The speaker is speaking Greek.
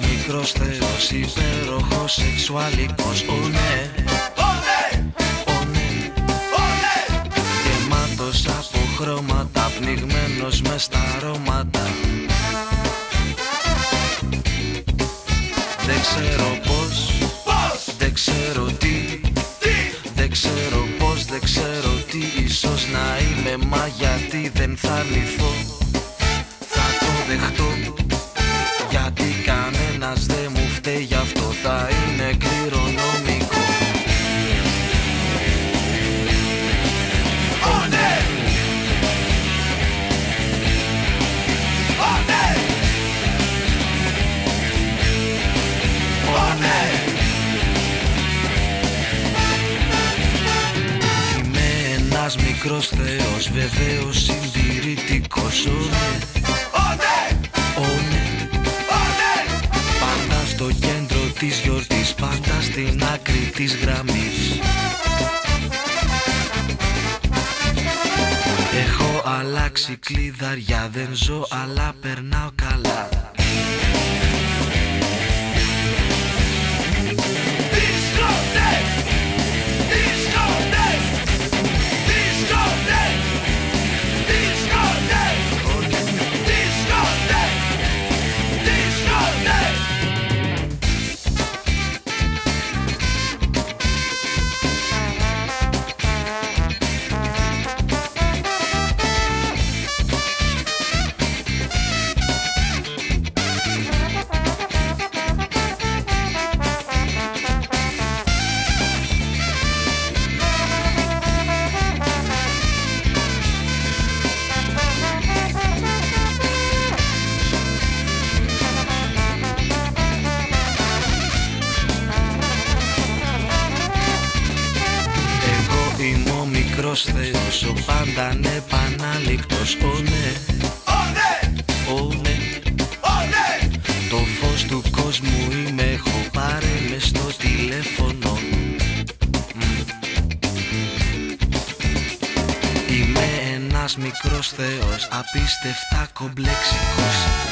Μικρός θεός, υπέροχος, σεξουαλικός, ω ναι, γεμάτος από χρώματα, πνιγμένος μες στα αρώματα. Δεν ξέρω πώς, δεν ξέρω τι, δεν ξέρω πώς, δεν ξέρω τι. Ίσως να είμαι, μα γιατί δεν θα αρνηθώ, θα το δεχτώ. Γιατί κανένας δεν μου φταίει, γι' αυτό θα είναι κληρονομικό. Oh, ναι! Oh, ναι! Oh, ναι! Είμαι ένας μικρός θεός, βεβαίως συντηρητικός. Oh, ναι! Oh, ναι! Oh, ναι! Πάντα στο κέντρο της γιορτής, πάντα στην άκρη της γραμμής. Έχω αλλάξει κλειδαριά, δεν ζω αλλά περνάω καλά. Είμαι ο μικρός θεός, ο πάντα ανεπανάληπτος. Ω ναι, ω ναι, το φως του κόσμου είμαι, έχω πάρε μες στο τηλέφωνο. Είμαι ένας μικρός θεός, απίστευτα κομπλεξικός.